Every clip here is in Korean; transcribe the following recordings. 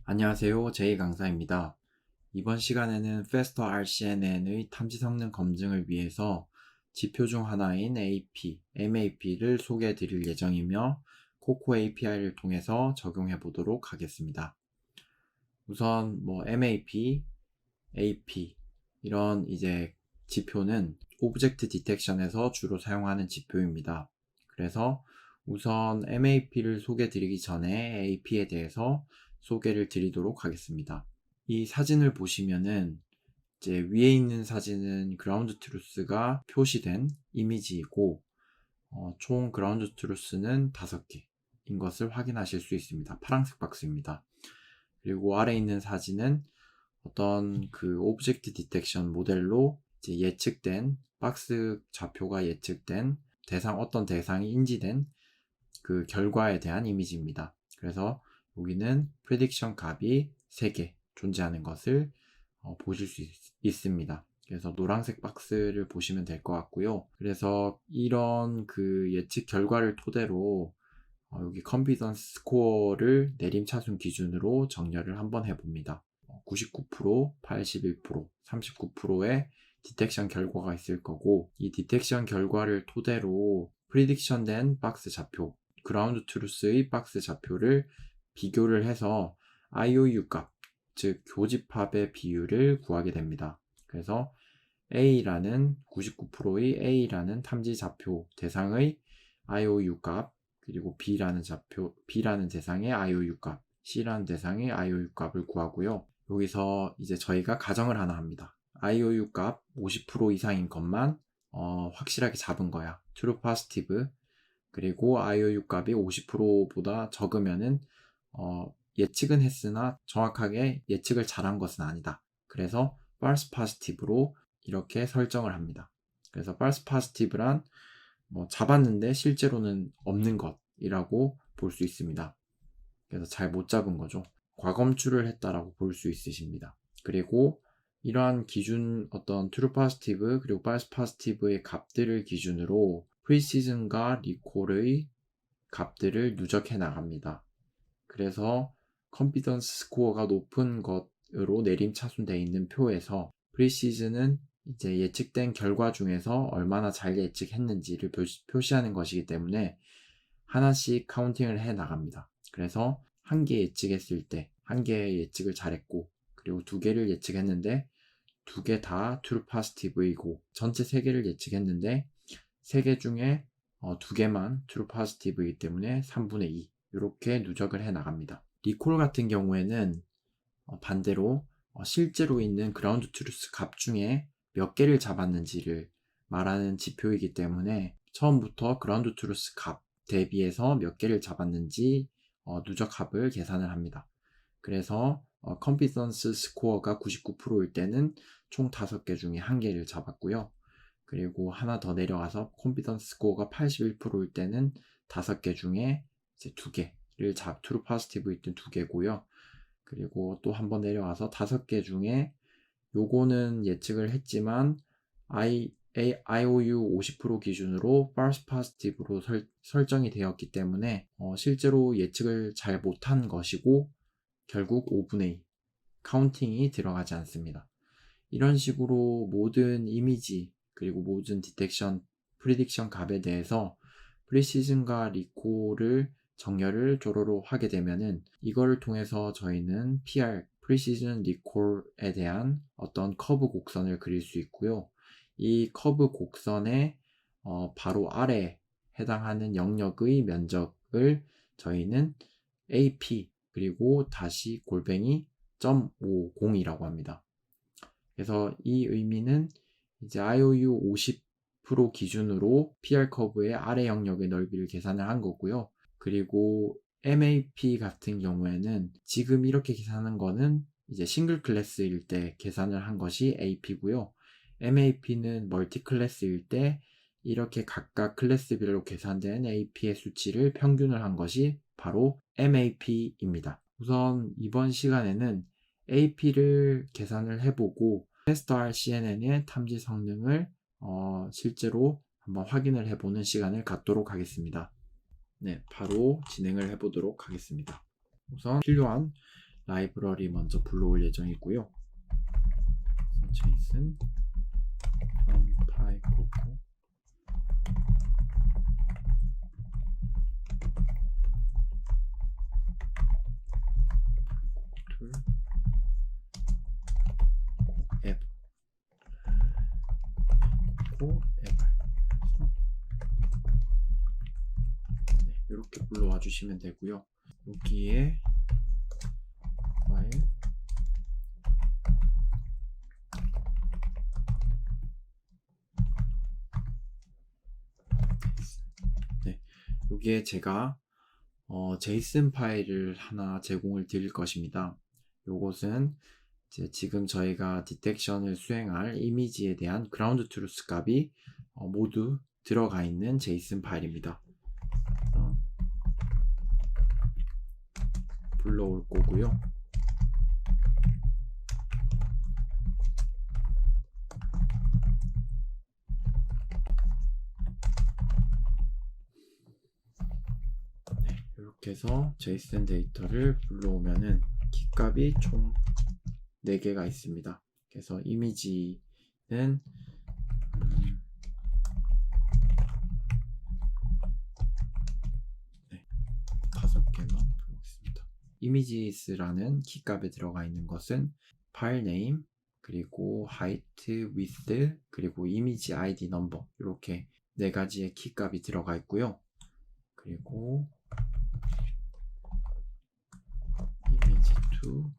안녕하세요. 제이 강사입니다. 이번 시간에는 Faster RCNN의 탐지 성능 검증을 위해서 지표 중 하나인 AP, MAP를 소개해 드릴 예정이며 코코 API를 통해서 적용해 보도록 하겠습니다. 우선 MAP, AP 이런 지표는 오브젝트 디텍션에서 주로 사용하는 지표입니다. 그래서 우선 MAP를 소개해 드리기 전에 AP에 대해서 소개를 드리도록 하겠습니다. 이 사진을 보시면은 위에 있는 사진은 그라운드 트루스가 표시된 이미지이고 총 그라운드 트루스는 5개인 것을 확인하실 수 있습니다. 파란색 박스입니다. 그리고 아래 있는 사진은 어떤 그 오브젝트 디텍션 모델로 예측된 박스 좌표가 예측된 어떤 대상이 인지된 그 결과에 대한 이미지입니다. 그래서 여기는 프레딕션 값이 3개 존재하는 것을 보실 수 있습니다. 그래서 노란색 박스를 보시면 될 것 같고요. 그래서 이런 그 예측 결과를 토대로 여기 컨피던스 스코어를 내림차순 기준으로 정렬을 한번 해봅니다. 99%, 81%, 39%의 디텍션 결과가 있을 거고, 이 디텍션 결과를 토대로 프리딕션 된 박스 좌표, 그라운드 트루스의 박스 좌표를 비교를 해서 IOU 값, 즉 교집합의 비율을 구하게 됩니다. 그래서 A라는 99%의 A라는 탐지 좌표 대상의 IOU 값, 그리고 B라는 대상의 IOU 값, C라는 대상의 IOU 값을 구하고요. 여기서 이제 저희가 가정을 하나 합니다. IOU 값 50% 이상인 것만 확실하게 잡은 거야. true positive. 그리고 IOU 값이 50%보다 적으면은 예측은 했으나 정확하게 예측을 잘한 것은 아니다. 그래서 false positive로 이렇게 설정을 합니다. 그래서 false positive란 잡았는데 실제로는 없는 것이라고 볼 수 있습니다. 그래서 잘 못 잡은 거죠. 과검출을 했다라고 볼 수 있으십니다. 그리고 이러한 기준 어떤 true positive 그리고 false positive의 값들을 기준으로 프리시즌과 리콜의 값들을 누적해 나갑니다. 그래서 컨피던스 스코어가 높은 것으로 내림차순되어 있는 표에서 프리시즌은 이제 예측된 결과 중에서 얼마나 잘 예측했는지를 표시하는 것이기 때문에 하나씩 카운팅을 해 나갑니다. 그래서 한 개 예측했을 때 한 개의 예측을 잘했고, 그리고 2개를 예측했는데 2개 다 true positive이고, 전체 3개를 예측했는데 3개 중에 2개만 true positive이기 때문에 3분의 2 이렇게 누적을 해 나갑니다. 리콜 같은 경우에는 반대로 실제로 있는 그라운드 트루스 값 중에 몇 개를 잡았는지를 말하는 지표이기 때문에 처음부터 그라운드 트루스 값 대비해서 몇 개를 잡았는지 누적 합을 계산을 합니다. 그래서 컨피던스 스코어가 99%일 때는 총 5개 중에 1개를 잡았고요. 그리고 하나 더 내려가서 컨피던스 스코어가 81%일 때는 5개 중에 이제 2개를 true positive 있던 2개고요. 그리고 또 한번 내려가서 5개 중에 요거는 예측을 했지만 IOU 50% 기준으로 false positive로 설정이 되었기 때문에 실제로 예측을 잘 못한 것이고 결국 5분의 2 카운팅이 들어가지 않습니다. 이런 식으로 모든 이미지 그리고 모든 디텍션, 프리딕션 값에 대해서 프리시즌과 리콜을 정렬을 조로로 하게 되면은 이거를 통해서 저희는 PR, 프리시즌 리콜에 대한 어떤 커브 곡선을 그릴 수 있고요. 이 커브 곡선의 바로 아래 해당하는 영역의 면적을 저희는 AP 그리고 다시 골뱅이 0.50이라고 합니다. 그래서 이 의미는 이제 IOU 50% 기준으로 PR 커브의 아래 영역의 넓이를 계산을 한 거고요. 그리고 MAP 같은 경우에는 지금 이렇게 계산한 거는 이제 싱글 클래스일 때 계산을 한 것이 AP고요. MAP는 멀티 클래스일 때 이렇게 각각 클래스별로 계산된 AP의 수치를 평균을 한 것이 바로 MAP입니다. 우선 이번 시간에는 AP를 계산을 해보고 Faster CNN의 탐지 성능을 실제로 한번 확인을 해보는 시간을 갖도록 하겠습니다. 네, 바로 진행을 해보도록 하겠습니다. 우선 필요한 라이브러리 먼저 불러올 예정이고요. 제이슨 from pycoco 앱 이렇게 불러와 주시면 되고요. 여기에 파일 네, 여기에 제가 제이슨 파일을 하나 제공을 드릴 것입니다. 요것은 지금 저희가 디텍션을 수행할 이미지에 대한 그라운드 트루스 값이 모두 들어가 있는 제이슨 파일입니다. 불러올 거고요. 네, 이렇게 해서 제이슨 데이터를 불러오면은 키값이 총 4개가 있습니다. 그래서 이미지는 5개만 불러보겠습니다. 이미지스라는 키값에 들어가 있는 것은 파일 네임, 그리고 height, width, 그리고 이미지 id 넘버 이렇게 4가지의 키값이 들어가 있고요. 그리고 image2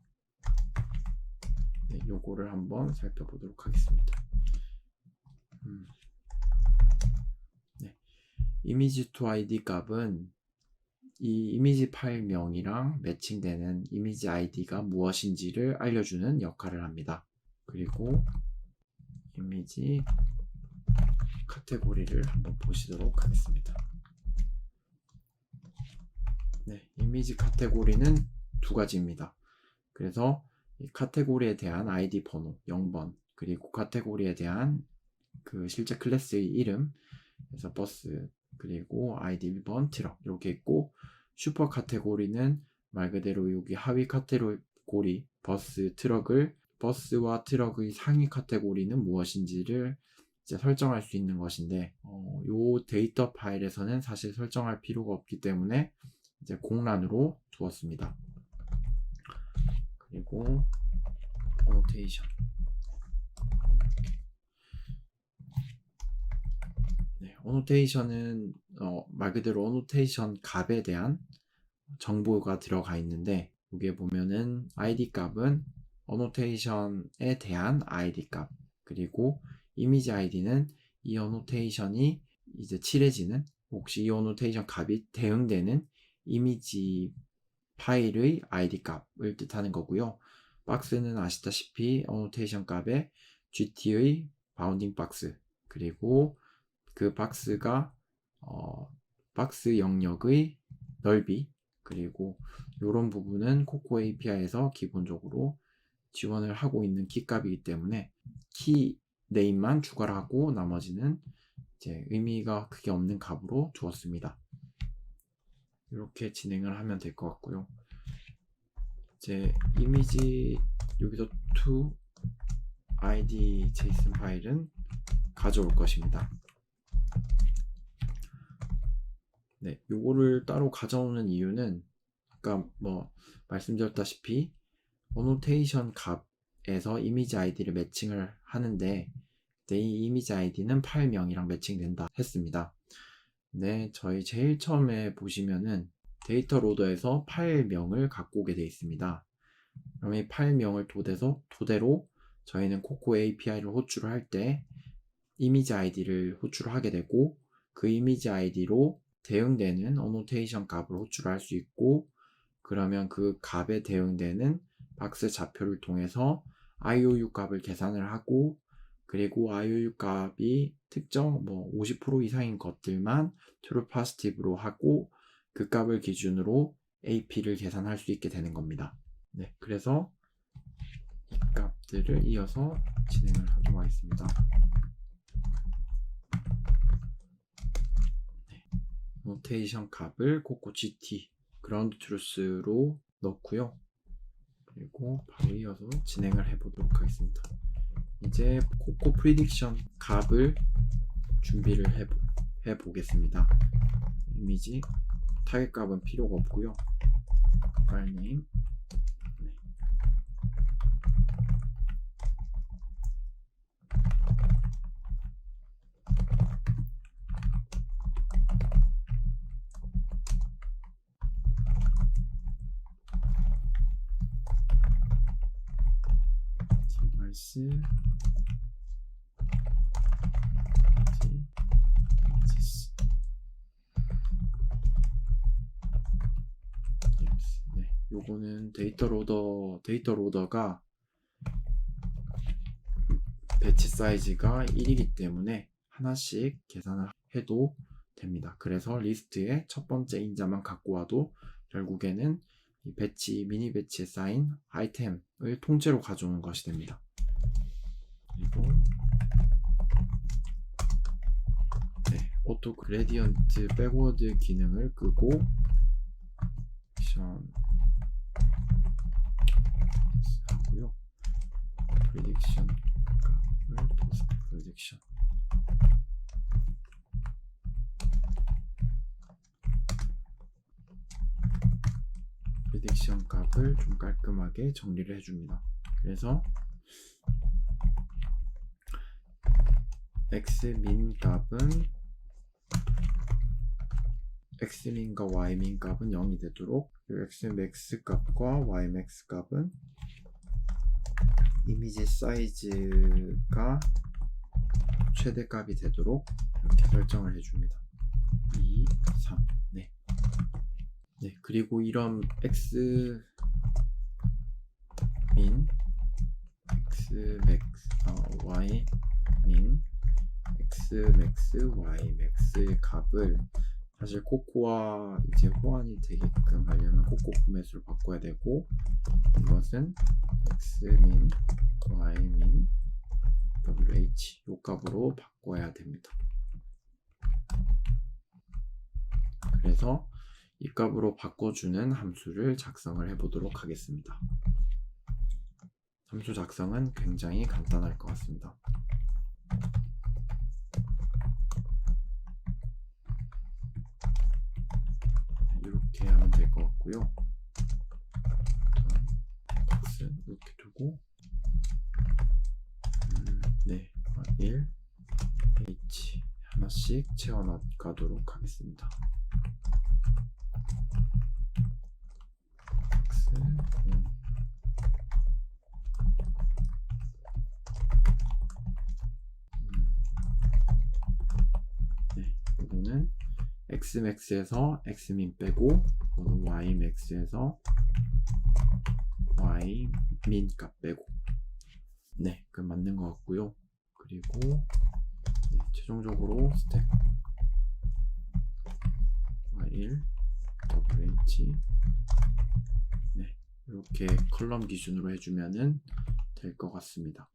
네, 요거를 한번 살펴보도록 하겠습니다. 네, image2 id 값은 이 이미지 파일명이랑 매칭되는 이미지 아이디가 무엇인지를 알려주는 역할을 합니다. 그리고 이미지 카테고리를 한번 보시도록 하겠습니다. 네, 이미지 카테고리는 2가지입니다. 그래서 이 카테고리에 대한 아이디 번호 0번, 그리고 카테고리에 대한 그 실제 클래스의 이름, 그래서 버스, 그리고 아이디 1번 트럭 이렇게 있고, 슈퍼 카테고리는 말 그대로 여기 하위 카테고리 버스와 트럭의 상위 카테고리는 무엇인지를 이제 설정할 수 있는 것인데, 요 데이터 파일에서는 사실 설정할 필요가 없기 때문에 이제 공란으로 두었습니다. 그리고 어노테이션 어노테이션은 말 그대로 어노테이션 값에 대한 정보가 들어가 있는데, 여기에 보면은 id 값은 어노테이션에 대한 id 값, 그리고 이미지 id는 이 어노테이션이 이제 칠해지는, 혹시 이 어노테이션 값이 대응되는 이미지 파일의 id 값을 뜻하는 거고요. 박스는 아시다시피 어노테이션 값에 GT의 바운딩 박스, 그리고 그 박스가 박스 영역의 넓이, 그리고 이런 부분은 코코 API에서 기본적으로 지원을 하고 있는 키값이기 때문에 키 네임만 추가를 하고 나머지는 이제 의미가 크게 없는 값으로 두었습니다. 이렇게 진행을 하면 될 것 같고요. 이제 이미지 여기서 to id json 파일은 가져올 것입니다. 네, 요거를 따로 가져오는 이유는 아까 뭐 말씀드렸다시피 어노테이션 값에서 이미지 아이디를 매칭을 하는데, 이 이미지 아이디는 파일명이랑 매칭된다 했습니다. 네, 저희 제일 처음에 보시면은 데이터 로더에서 파일명을 갖고 오게 되어 있습니다. 그럼 이 파일명을 토대로 저희는 코코 API를 호출을 할 때 이미지 아이디를 호출을 하게 되고, 그 이미지 아이디로 대응되는 어노테이션 값을 호출할 수 있고, 그러면 그 값에 대응되는 박스 좌표를 통해서 IOU 값을 계산을 하고, 그리고 IOU 값이 특정 50% 이상인 것들만 true positive로 하고, 그 값을 기준으로 AP를 계산할 수 있게 되는 겁니다. 네, 그래서 이 값들을 이어서 진행을 하도록 하겠습니다. 노테이션 값을 코코 GT 그라운드 트루스로 넣고요. 그리고 바로 이어서 진행을 해보도록 하겠습니다. 이제 코코 프리딕션 값을 준비를 해보겠습니다. 이미지 타겟 값은 필요가 없고요. 파일 네임, 디바이스 요거는 데이터 로더가 배치 사이즈가 1이기 때문에 하나씩 계산을 해도 됩니다. 그래서 리스트에 첫 번째 인자만 갖고 와도 결국에는 이 미니 배치에 쌓인 아이템을 통째로 가져오는 것이 됩니다. 그리고 오토 그레디언트 백워드 기능을 끄고 하고요. 프리딕션 값을 포스트 프리딕션 값을 좀 깔끔하게 정리를 해줍니다. 그래서 xmin 값은 xmin과 ymin 값은 0이 되도록, xmax 값과 ymax 값은 이미지 사이즈가 최대값이 되도록 이렇게 설정을 해줍니다. 2, 3, 그리고 이런 xmin, xmax, ymin, xmax, ymax의 값을 사실 코코와 이제 호환이 되게끔 하려면 코코 포맷으로 바꿔야 되고, 이것은 xmin, ymin, wh 요 값으로 바꿔야 됩니다. 그래서 이 값으로 바꿔주는 함수를 작성을 해보도록 하겠습니다. 함수 작성은 굉장히 간단할 것 같습니다. 이렇게 하면 될 것 같고요. 박스 이렇게 두고 1, h 하나씩 채워가도록 하겠습니다. 박스 0, 이거는 xmax에서 xmin 빼고, 이거는 ymax에서 ymin 값 빼고, 그 맞는 것 같고요. 그리고 최종적으로 스택 y1 wh 이렇게 컬럼 기준으로 해주면은 될 것 같습니다.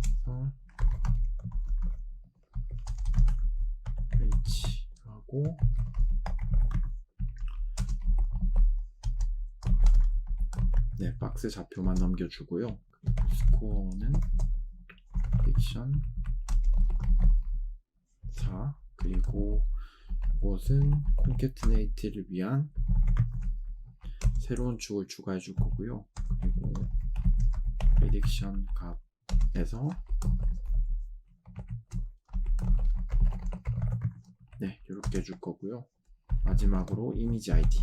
그래서 h 하고 박스 좌표만 넘겨주고요. 스코어는 프릭션 4, 그리고 이것은 콘캐트네이트를 위한 새로운 축을 추가해 줄 거고요. 그리고 프리딕션 값에서 이렇게 해줄 거고요. 마지막으로 이미지 ID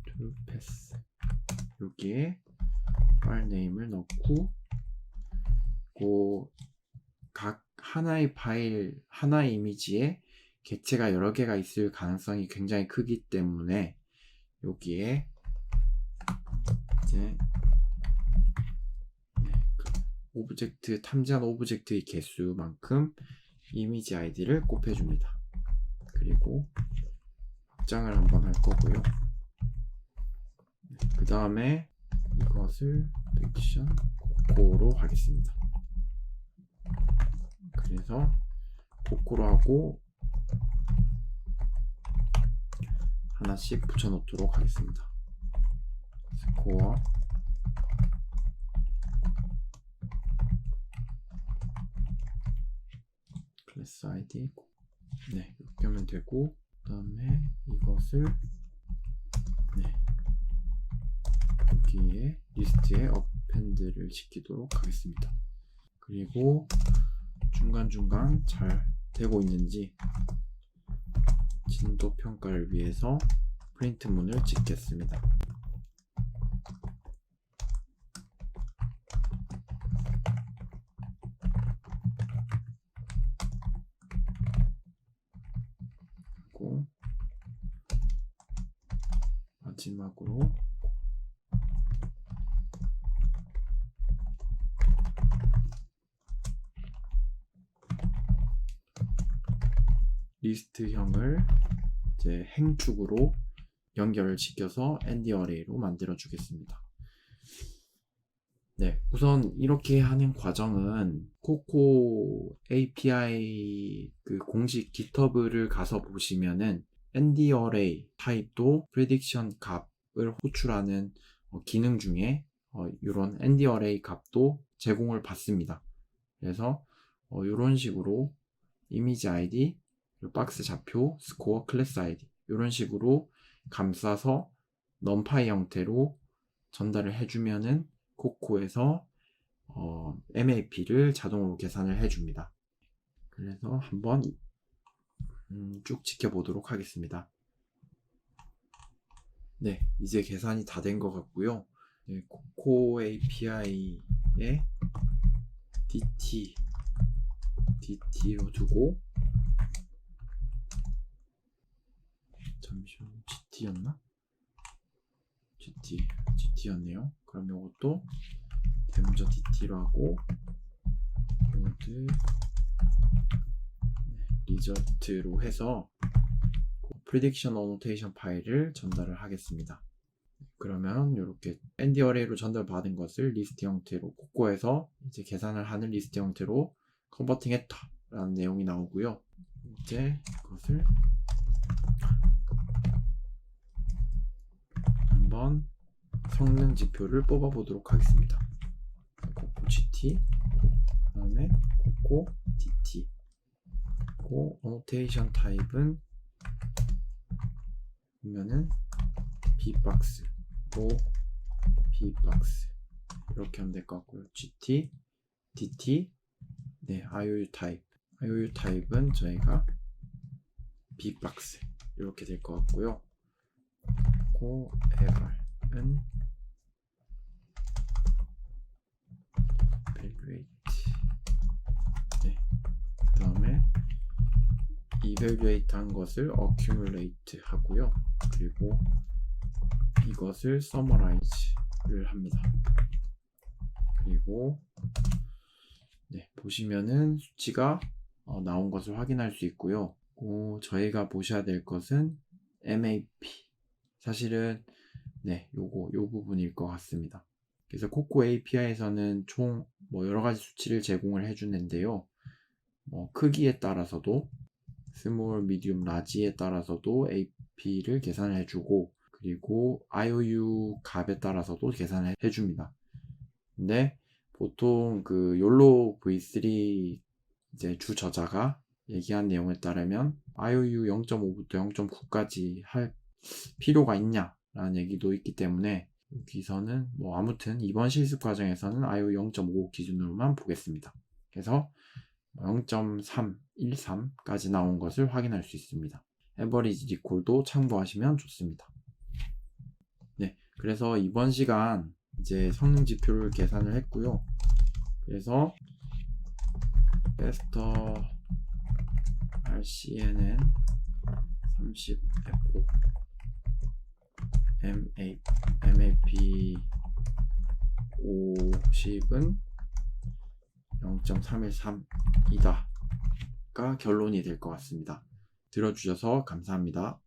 to pass, 여기에 파일 네임을 넣고, 각 하나의 파일, 하나의 이미지에 객체가 여러 개가 있을 가능성이 굉장히 크기 때문에 여기에 이제 오브젝트, 탐지한 오브젝트의 개수만큼 이미지 아이디를 곱해줍니다. 그리고 확장을 한번 할 거고요. 그 다음에 이것을 픽션 코코로 하겠습니다. 그래서 코코로 하고 하나씩 붙여놓도록 하겠습니다. 스코어 클래스 아이디 네, 이렇게 하면 되고, 그 다음에 이것을 여기에 리스트에 어펜드를 시키도록 하겠습니다. 그리고 중간중간 잘 되고 있는지 진도 평가를 위해서 프린트 문을 찍겠습니다. 그리고 마지막으로 리스트형을 이제 행축으로 연결을 시켜서 ND 어레이로 만들어 주겠습니다. 네, 우선 이렇게 하는 과정은 코코 API 그 공식 GitHub를 가서 보시면은 ND 어레이 타입도 프레딕션 값을 호출하는 기능 중에 이런 ND 어레이 값도 제공을 받습니다. 그래서 이런 식으로 이미지 ID, 박스 좌표, 스코어, 클래스 ID 이런 식으로 감싸서 넘파이 형태로 전달을 해주면은 코코에서 MAP를 자동으로 계산을 해줍니다. 그래서 한번 쭉 지켜보도록 하겠습니다. 네, 이제 계산이 다 된 것 같고요. 네, 코코 API에 DT로 두고, 잠시만, GT였나? GT였네요. 그럼 이것도 먼저 DT로 하고, 로드 리저트로 해서 prediction annotation 파일을 전달을 하겠습니다. 그러면 이렇게 ND 어레이로 전달받은 것을 리스트 형태로 코코에서 이제 계산을 하는 리스트 형태로 컨버팅 했다라는 내용이 나오고요. 이제 이것을 한번 성능 지표를 뽑아 보도록 하겠습니다. 코코 GT, 그 다음에 코코 DT. annotation 타입은 보면은 bbox, bbox 이렇게 하면 될 것 같고요. GT, DT, 네, IOU 타입은 저희가 bbox 이렇게 될 것 같고요. eval은 evaluate, 네, 그 다음에 evaluate 한 것을 accumulate 하고요. 그리고 이것을 summarize를 합니다. 그리고 네, 보시면은 수치가 나온 것을 확인할 수 있고요. 저희가 보셔야 될 것은 MAP. 사실은 네, 요 부분일 것 같습니다. 그래서 코코 API에서는 총 여러 가지 수치를 제공을 해주는데요. 크기에 따라서도 스몰, 미디움, 라지에 따라서도 AP를 계산을 해주고, 그리고 IOU 값에 따라서도 계산을 해줍니다. 근데 보통 그 YOLO V3 이제 주 저자가 얘기한 내용에 따르면 IOU 0.5부터 0.9까지 할 필요가 있냐라는 얘기도 있기 때문에 여기서는 아무튼 이번 실습 과정에서는 IOU 0.5 기준으로만 보겠습니다. 그래서 0.313까지 나온 것을 확인할 수 있습니다. 에버리지 리콜도 참고하시면 좋습니다. 네, 그래서 이번 시간 이제 성능 지표를 계산을 했고요. 그래서 Faster RCNN 30F MAP 50은 0.313이다 가 결론이 될 것 같습니다. 들어주셔서 감사합니다.